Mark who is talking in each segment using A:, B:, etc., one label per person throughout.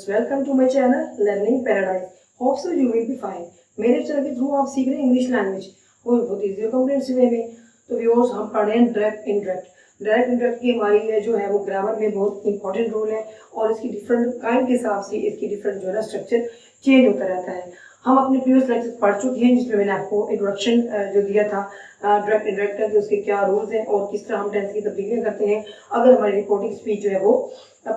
A: Welcome to my channel learning paradise. Hope so you will be fine. मेरे channel के through आप सीख रहे हैं इंग्लिश लैंग्वेज, वो भी बहुत ईजी और कॉन्फिडेंस वे में। तो व्यूअर्स, हम पढ़ रहे हैं डायरेक्ट इनडायरेक्ट। डायरेक्ट इनडायरेक्ट की हमारी जो है वो ग्रामर में बहुत इंपॉर्टेंट रोल है और इसकी डिफरेंट काइंड के हिसाब से इसकी डिफरेंट जो है ना स्ट्रक्चर चेंज होता रहता है। हम अपने प्रीवियस लेक्चर पढ़ चुके हैं जिसमें मैंने आपको इंट्रोडक्शन जो दिया था डायरेक्ट इनडायरेक्ट का, उसके क्या रूल्स हैं और किस तरह हम टेंस की तब्दीलियां करते हैं अगर हमारी रिपोर्टिंग स्पीच जो है वो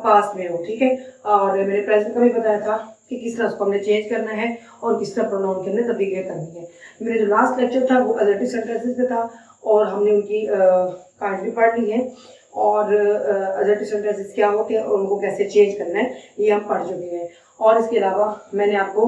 A: पास्ट में हो। ठीक है, और मैंने प्रेजेंट का भी बताया था कि किस तरह उसको हमने चेंज करना है और किस तरह प्रोनाउन के हमने तब्दीलियां करनी है। मेरा जो लास्ट लेक्चर था वो असर्टिव सेंटेंसेस पे था और हमने उनकी काइंड भी पढ़ ली है और असर्टिव सेंटेंसेस क्या होते हैं और उनको कैसे चेंज करना है ये हम पढ़ चुके हैं। और इसके अलावा मैंने आपको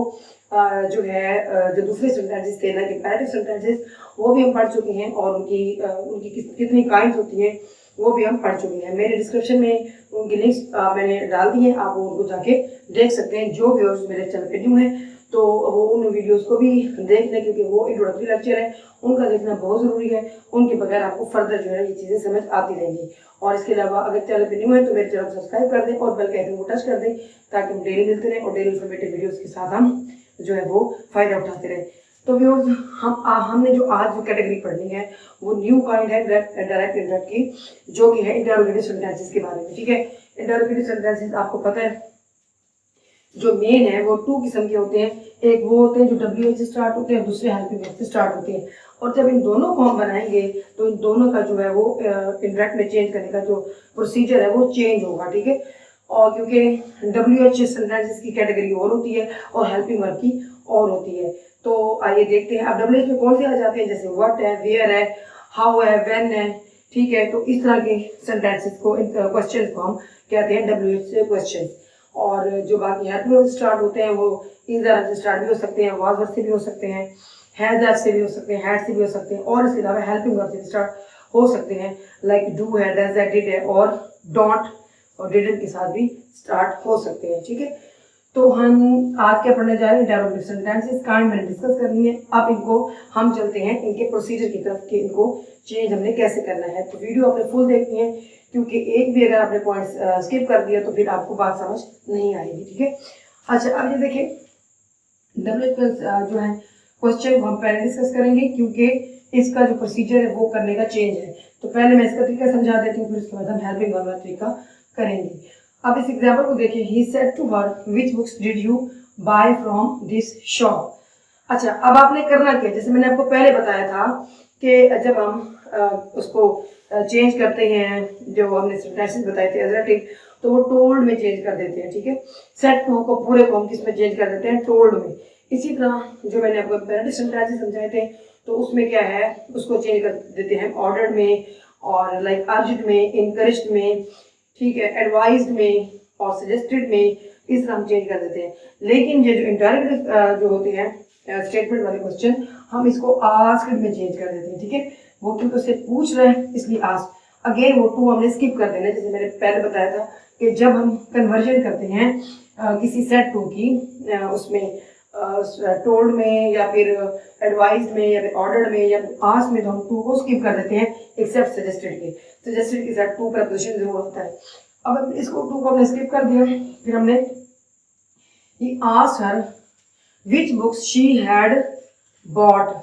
A: जो है जो दूसरे सेंटेंसेस थे ना इंपैरेटिव सेंटेंसेस वो भी हम पढ़ चुके हैं और उनकी कितनी काइंड होती हैं वो भी हम पढ़ चुके हैं। मेरे डिस्क्रिप्शन में उनकी लिंक्स मैंने डाल दी है, आप उनको जाके देख सकते हैं। जो व्यूअर्स मेरे चैनल पे न्यू है तो वो उन वीडियोस को भी देख लें क्योंकि वो इंट्रोडक्टरी लेक्चर है, उनका देखना बहुत ज़रूरी है। उनके बगैर आपको फर्दर जो है ये चीज़ें समझ आती रहेंगी। और इसके अलावा अगर चैनल पे न्यू है तो मेरे चैनल को सब्सक्राइब कर दें और बेल के आइकन को टच कर दें ताकि हम डेली मिलते रहें और डेली इन्फॉर्मेटिव वीडियोज़ के साथ हम जो है वो फ़ायदा उठाते रहें। तो व्यूअर्स, हमने जो आज जो कैटेगरी पढ़नी है वो न्यू काइंड है डायरेक्ट इनडायरेक्ट की, जो कि है इंटरोगेटिव सेंटेंसेस के बारे में। ठीक है, इंटरोगेटिव सेंटेंसेस आपको पता है जो मेन है वो टू किस्म के होते हैं। एक वो होते हैं जो WH से स्टार्ट होते हैं, दूसरे हेल्पिंग वर्ब से स्टार्ट होते हैं। और जब इन दोनों को हम बनाएंगे तो इन दोनों का जो है वो इंटरेक्ट में चेंज करने का जो प्रोसीजर है वो चेंज होगा। ठीक है, और क्योंकि WH सेंटेंसेस की कैटेगरी और होती है और हेल्पिंग वर्ब की और होती है। तो आइए देखते हैं अब WH में कौन से आ जाते हैं, जैसे व्हाट है, वेयर है, हाउ है, व्हेन है। ठीक है, तो इस तरह के सेंटेंसेस को क्वेश्चन को हम कहते हैं WH से क्वेश्चन। और जो बाकी हेल्पिंग वर्ब स्टार्ट होते हैं वो इधर से स्टार्ट भी हो सकते हैं, वाज वर्ब से भी हो सकते हैं, हैज हैव से भी हो सकते हैं, हैड से भी हो सकते हैं और इसके अलावा हेल्पिंग वर्ब से भी स्टार्ट हो सकते हैं, लाइक डू है, डज है, डिड है और डोंट और डिडंट के साथ भी स्टार्ट हो सकते हैं। ठीक है, तो हम आज क्या पढ़ने जा रहे हैं, इंटरोगेटिव सेंटेंसेस काइंड मैंने डिस्कस करनी है। अब इनको हम चलते हैं इनके प्रोसीजर की तरफ कि इनको चेंज हमने कैसे करना है। तो वीडियो आपने फुल देखनी है क्योंकि एक भी अगर आपने पॉइंट्स स्किप कर दिया तो फिर आपको बात समझ नहीं आएगी। ठीक है, अच्छा अब ये देखिए WH जो है क्वेश्चन को हम पहले डिस्कस करेंगे क्योंकि इसका जो प्रोसीजर है वो करने का चेंज है। तो पहले मैं इसका तरीका समझा देती हूँ, फिर उसके बाद हम हेल्पिंग वर्ब का तरीका करेंगे। अब इस एग्जाम्पल को देखिए, he said to her which books did you buy from this shop. अच्छा, अब आपने करना क्या, जैसे मैंने आपको पहले बताया था कि जब हम उसको चेंज करते हैं, जो हमने सेंटेंसेस बताए थे असर्टिव, तो वो टोल्ड में चेंज कर देते हैं। ठीक है, सेड टू को पूरे को हम किस में चेंज कर देते हैं, टोल्ड में। इसी तरह जो मैंने आपको इंपैरेटिव सेंटेंसेस समझाए थे तो उसमें क्या है, उसको चेंज कर देते हैं ऑर्डर्ड में और लाइक अर्ज्ड में, इनकरेज्ड में, ठीक है, एडवाइज्ड में और सजेस्टेड में, इस तरह हम चेंज कर देते हैं। लेकिन ये जो इंटरोगेटिव जो होते हैं स्टेटमेंट वाले क्वेश्चन, हम इसको आस्क्ड में चेंज कर देते हैं। ठीक है, वो क्योंकि उससे पूछ रहे हैं इसलिए आस्क। अगेन वो टू हमने स्किप कर देना, जैसे मैंने पहले बताया था कि जब हम कन्वर्जन करते हैं किसी सेट टू की उसमें टोल्ड में या फिर एडवाइज्ड में या फिर ऑर्डर्ड में या फिर आस्क में, तो हम टू को स्किप कर देते हैं एक्सेप्ट सजेस्टेड के। सजेस्टेड के साथ टू प्रपोजिशन जरूर होता है। अब इसको टू को हमने स्किप कर दिया, फिर हमने he asked her which books she had bought।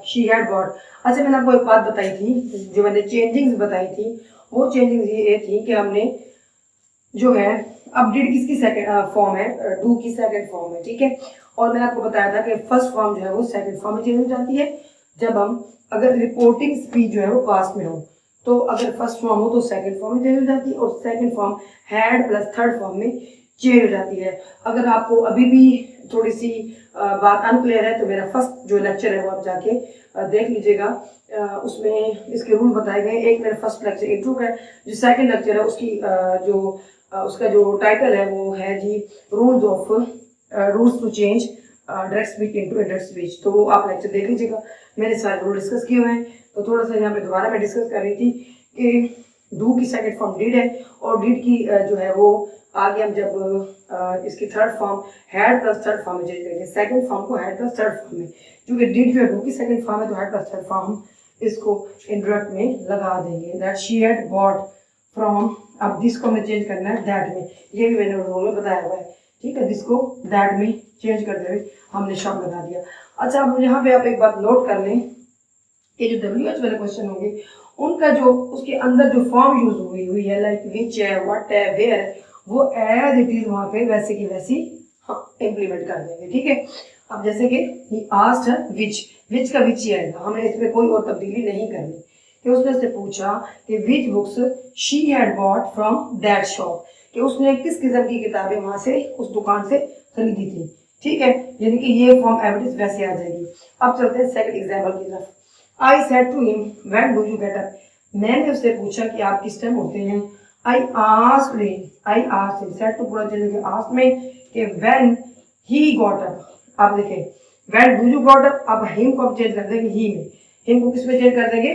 A: अच्छा, मैंने आपको एक बात बताई थी, जो मैंने चेंजिंग्स बताई थी वो चेंजिंग्स ये थी कि हमने जो है अब डिड किसकी सेकंड फॉर्म है, डू की सेकंड फॉर्म है। ठीक है, और मैंने आपको बताया था कि फर्स्ट फॉर्म जो है वो सेकंड फॉर्म में चेंज हो जाती है जब हम अगर रिपोर्टिंग स्पीच जो है वो पास्ट में हो। तो अगर फर्स्ट फॉर्म हो तो सेकंड फॉर्म में चेंज हो जाती है और second form had plus third form में चेंज हो जाती है। अगर आपको अभी भी थोड़ी सी बात अनक्लियर है तो मेरा फर्स्ट जो लेक्चर है वो आप जाके देख लीजिएगा, उसमें इसके रूल बताए गए। एक मेरा फर्स्ट लेक्चर इंट्रो है, जो सेकंड लेक्चर है उसकी उसका जो टाइटल है वो है जी rules to change direct speech into indirect speech. तो वो आप लेक्चर देख लीजिएगा, मैंने सारे रूल डिस्कस किए हुए हैं। तो थोड़ा सा यहाँ पे दोबारा मैं डिस्कस कर रही थी कि डू की सेकंड फॉर्म डिड है और डिड की जो है वो आगे हम जब इसकी third form had plus third form में चेंज करेंगे, सेकंड फॉर्म को हैड प्लस थर्ड फॉर्म में, क्योंकि डिड जो है डू की सेकंड फॉर्म है तो हैड प्लस थर्ड फॉर्म इसको इंडायरेक्ट में लगा देंगे। That she had bought from, अब दिस को हमें चेंज करना है दैट में, ये भी मैंने रूल में बताया हुआ है। ठीक है, जिसको दैट में चेंज करते हुए हमने शॉप लगा दिया। अच्छा, अब यहाँ पे आप एक बात नोट कर लें, ये जो WH वाले क्वेश्चन होंगे उनका जो उसके अंदर जो फॉर्म यूज हुई है, लाइक विच है, व्हाट है, वेयर है, वो एज इट इज वहाँ पे वैसे की वैसी इम्प्लीमेंट कर देंगे। ठीक है, अब जैसे कि ही आस्क्ड है विच का विच ही आएगा, हमें इसमें कोई और तब्दीली नहीं करनी। कि उसने से पूछा कि विच books she had bought from that shop, कि उसने किस किस्म की किताबें वहां से उस दुकान से खरीदी थी। ठीक है, यानी कि ये फॉर्म एवरेज वैसे आ जाएगी। अब चलते हैं सेकंड एग्जाम्पल की तरफ। I said to him when do you get up, मैंने उससे पूछा कि आप किस टाइम उठते हैं। I asked him, said to पूरा चलेंगे आस्क में कि व्हेन ही गॉट अप। आप देखें when do you got up, अब हिम को चेंज कर देंगे ही में, हिम को किस में चेंज कर देंगे,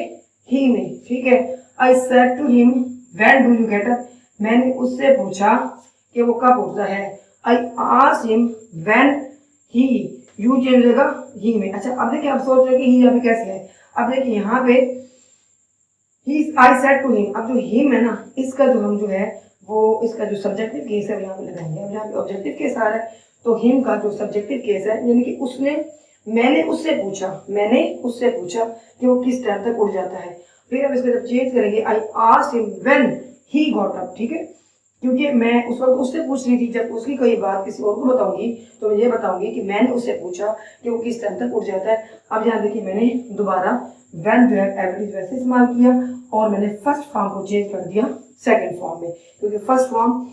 A: ही में। ठीक है, I said to him when do you get up, मैंने उससे पूछा कि वो कब उठता है। I asked him when he, you change हो जाएगा ही में। अच्छा, अब देखिए आप सोच रहे कि ही यहाँ पे कैसे है। अब देखिए यहाँ पे आई सेड टू हिम, अब जो हिम है ना, इसका जो हम जो है वो इसका जो सब्जेक्टिव केस है यहाँ पे लगाएंगे। अब यहाँ पे ऑब्जेक्टिव केस आ रहा है, तो हिम का जो सब्जेक्टिव केस है, यानी कि उसने, मैंने उससे पूछा कि वो किस टाइम तक उठ जाता है। फिर अब इसको जब चेंज करेंगे, आई asked him when he got up. ठीक है, क्योंकि मैं उस वक्त उससे पूछ रही थी, जब उसकी कोई बात किसी और को बताऊंगी तो मैं ये बताऊंगी कि मैंने उससे पूछा कि वो किस टाइम तक उठ जाता है। अब यहाँ देखिए मैंने दोबारा व्हेन जो है एवरेज वैसे इस्तेमाल किया और मैंने फर्स्ट फॉर्म को चेंज कर दिया सेकंड फॉर्म में, क्योंकि first form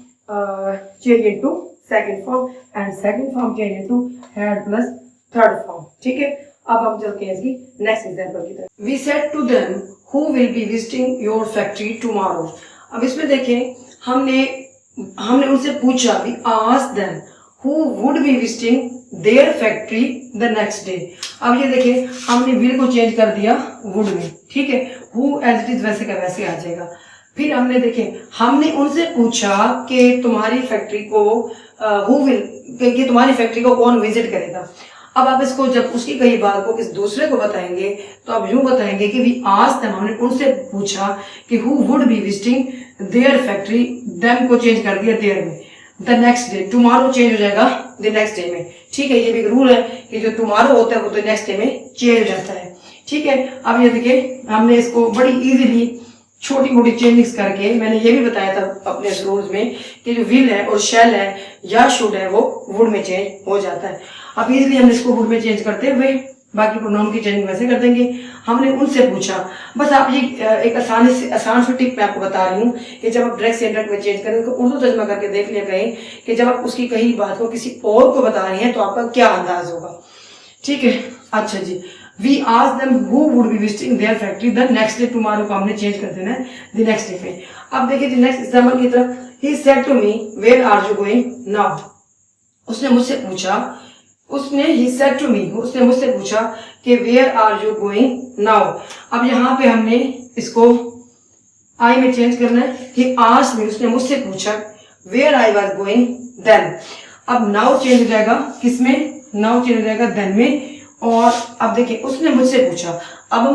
A: change into second form and second form change into had plus third form. ठीक है, अब हम चलते हैं इसकी नेक्स्ट एग्जांपल की तरफ। We said to them who will be visiting your factory tomorrow. अब इसमें देखें हमने उनसे पूछा, we asked them who would be visiting their factory the next day. अब ये देखिए हमने विल को चेंज कर दिया वुड में। ठीक है, हु एज इट इज वैसे का वैसे आ जाएगा। फिर हमने उनसे पूछा कि तुम्हारी फैक्ट्री को कि तुम्हारी फैक्ट्री को कौन विजिट करेगा। अब आप इसको जब उसकी कही बात को किस दूसरे को बताएंगे तो आप यूं बताएंगे कि वी आस्क्ड देम, हमने उनसे पूछा कि who would be visiting their factory, them को चेंज कर दिया देयर में, the next day, tomorrow change हो जाएगा द नेक्स्ट डे में। ठीक है, ये भी एक रूल है कि जो टुमारो होता है वो तो नेक्स्ट डे में चेंज हो जाता है। ठीक है, अब ये देखिए हमने इसको बड़ी इजीली छोटी मोटी चेंजिंग्स करके, मैंने ये भी बताया था अपने रूल्स में कि जो विल है और शैल है या शुड है वो वुड में चेंज हो जाता है। अब इजीली हम इसको वुड में चेंज करते हुए बाकी प्रोनाउन की चेंजिंग वैसे कर देंगे। हमने उनसे पूछा, बस आप ये एक आसान सी टिप मैं आपको बता रही हूँ कि जब आप डायरेक्ट से इनडायरेक्ट में चेंज करें तो उर्दू तर्जमा करके देख लिया करें कि जब आप उसकी कही बात को किसी और को बता रहे हैं तो आपका क्या अंदाज होगा। ठीक है, अच्छा जी, we asked them who would be visiting their factory the next day, tomorrow को हमने चेंज कर देना है द नेक्स्ट डे पे। अब देखिए नेक्स्ट एग्जांपल की तरफ, he said to me where are you going now. उसने मुझसे पूछा कि where are you going now. अब यहाँ पे हमने इसको आई में चेंज करना है। ही आस्क्ड मी, उसने मुझसे पूछा where I was going then. अब नाउ चेंज हो जाएगा किसमें, नाउ चेंज हो जाएगा देन में। और अब देखिए उसने मुझसे पूछा, अब हम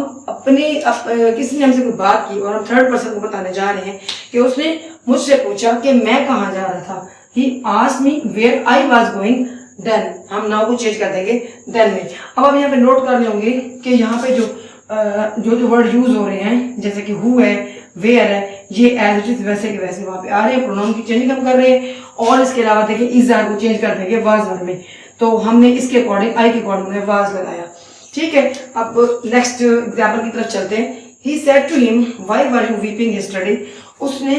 A: किसी ने हमसे कोई बात की और हम थर्ड पर्सन को बताने जा रहे हैं कि उसने मुझसे पूछा कि मैं कहाँ जा रहा था। He asked me where I was going then, हम नाउ को चेंज कर देंगे देन में। अब आप यहाँ पे नोट कर लेंगे कि यहाँ पे जो वर्ड यूज हो रहे हैं जैसे कि हु है, वेयर है, ये एज इट इज वैसे के वैसे वहां पे आ रहे हैं, प्रोनाउन की चेंजिंग हम कर रहे हैं। और इसके अलावा देखिए इज आर को चेंज कर देंगे वाज वर्ड में, तो हमने इसके अकॉर्डिंग आई के अकॉर्डिंग में वाज लगाया। ठीक है, अब नेक्स्ट एग्जांपल की तरफ चलते हैं। He said to him why were you weeping yesterday. उसने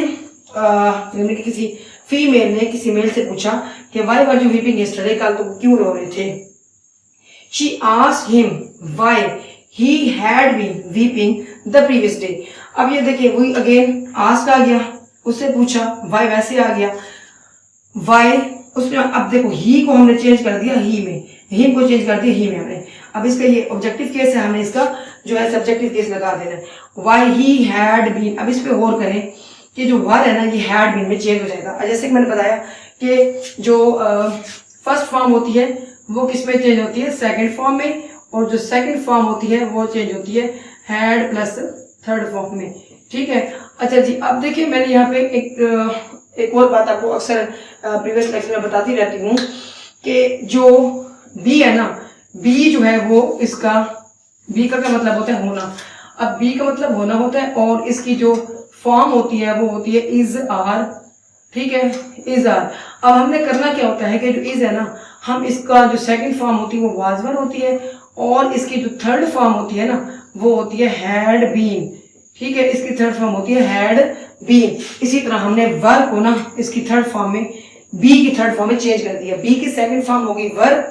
A: यानी कि किसी फीमेल ने किसी मेल से पूछा कि why were you weeping yesterday, कल तुम क्यों रो रहे थे। She asked him why he had been weeping the previous day. अब ये देखिए वही अगेन आस्क आ गया, उससे पूछा, व्हाई वैसे आ गया, व्हाई उसमें। अब देखो ही को हमने चेंज कर दिया ही में, हिम को चेंज कर दिया ही में हमने। अब इसका ये ऑब्जेक्टिव केस है, हमने इसका जो है सब्जेक्टिव केस लगा देना है, व्हाई ही हैड बीन। अब इस पे गौर करें कि जो वर है ना ये हैड बीन में चेंज हो जाएगा। जैसे कि मैंने बताया कि जो फर्स्ट फॉर्म होती है वो किस में चेंज होती है, सेकंड फॉर्म में, और जो सेकंड फॉर्म होती है वो चेंज होती है हैड प्लस थर्ड फॉर्म में। ठीक है, अच्छा जी, अब देखिए मैंने यहाँ पे एक और बात आपको अक्सर प्रीवियस लेक्चर में बताती रहती हूँ कि जो बी है ना, बी जो है वो इसका, बी का क्या मतलब होता है? होना। अब बी का मतलब होना होता है और इसकी जो फॉर्म होती है वो होती है इज आर, ठीक है, इज आर। अब हमने करना क्या होता है कि जो इज है ना, हम इसका जो सेकंड फॉर्म होती है वो वाज वर होती है और इसकी जो थर्ड फॉर्म होती है ना वो होती है हैड बीन, ठीक है, इसकी थर्ड फॉर्म होती है हैड बीन। इसी तरह हमने वर को ना इसकी थर्ड फॉर्म में, बी की थर्ड फॉर्म में चेंज कर दिया। बी की सेकंड फॉर्म होगी वर,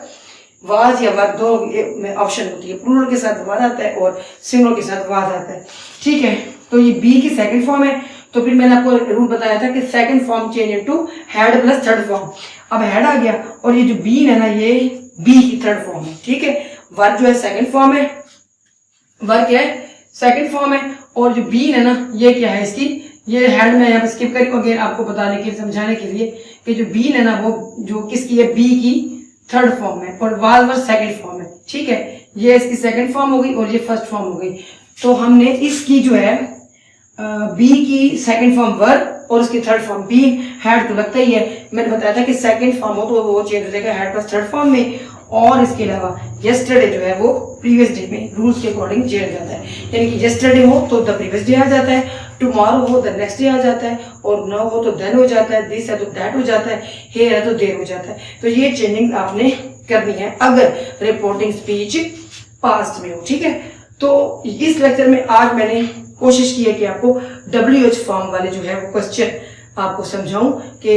A: वाज या वर, दो में ऑप्शन होती है, प्लूरल के साथ वाज आता है और सिंगुलर के साथ वाज आता है, ठीक है। तो ये बी की सेकंड फॉर्म है, तो फिर मैंने आपको रूल बताया था कि second form change into had plus third form. अब हैड आ गया और ये जो बीन है ना ये बी की थर्ड फॉर्म है, ठीक है। वर जो है सेकंड फॉर्म है, वर क्या है? सेकंड फॉर्म है। और जो बीन है ना ये क्या है? इसकी, ये हेड में यहाँ पे स्किप करी अगेन आपको बताने के लिए, समझाने के लिए कि जो बीन है ना वो जो किसकी है? बी की थर्ड फॉर्म है और वाज वर सेकंड फॉर्म है, ठीक है। ये इसकी सेकंड फॉर्म हो गई और ये फर्स्ट फॉर्म हो गई। तो हमने इसकी जो है बी की सेकंड फॉर्म वर और उसकी थर्ड फॉर्म बी, हेड तो लगता ही है, मैंने बताया था कि सेकंड फॉर्म हो तो वो चेंज हो जाएगा हेड प्लस थर्ड फॉर्म में। और इसके अलावा यस्टरडे जो है वो प्रीवियस डे में रूल्स के अकॉर्डिंग चेंज हो जाता है, यानी कि यस्टरडे हो तो द प्रीवियस डे आ जाता है, टुमारो हो द नेक्स्ट डे आ जाता है, और नाउ हो तो देन हो जाता है, दिस है तो दैट हो जाता है, हियर है तो देयर हो जाता है। तो ये चेंजिंग आपने करनी है अगर रिपोर्टिंग स्पीच पास्ट में हो, ठीक है। तो इस लेक्चर में आज मैंने कोशिश की है कि आपको WH फॉर्म वाले जो है वो क्वेश्चन आपको समझाऊं कि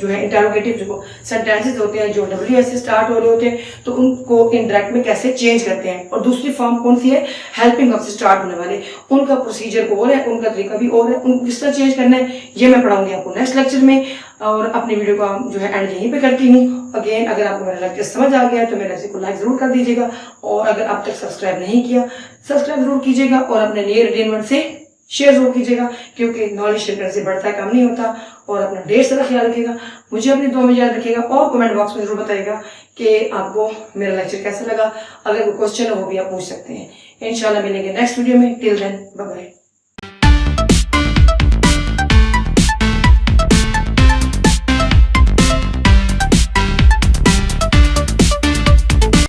A: जो है इंटरोगेटिव जो सेंटेंसेस होते हैं जो WH से स्टार्ट हो रहे होते हैं तो उनको इंडायरेक्ट में कैसे चेंज करते हैं। और दूसरी फॉर्म कौन सी है? हेल्पिंग वर्ब से स्टार्ट होने वाले, उनका प्रोसीजर और है, उनका तरीका भी और है, उनको किस तरह चेंज करना है ये मैं पढ़ाऊंगी आपको नेक्स्ट लेक्चर में। और अपनी वीडियो का जो है एंड यहीं पे करती हूँ। अगेन अगर आपको मेरा लेक्चर समझ आ गया है तो मेरे लेक्चर को लाइक जरूर कर दीजिएगा, और अगर अब तक सब्सक्राइब नहीं किया सब्सक्राइब जरूर कीजिएगा, और अपने नियर एटेनमेंट से शेयर जरूर कीजिएगा, क्योंकि नॉलेज शेयर करने से बढ़ता है, कम नहीं होता। और अपना ढेर सारा ख्याल रखिएगा, मुझे अपनी दुआ में याद रखिएगा, और कमेंट बॉक्स में जरूर बताइएगा कि आपको मेरा लेक्चर कैसा लगा। अगर कोई क्वेश्चन हो वो भी आप पूछ सकते हैं। इंशाल्लाह मिलेंगे नेक्स्ट वीडियो में। Till then bye bye.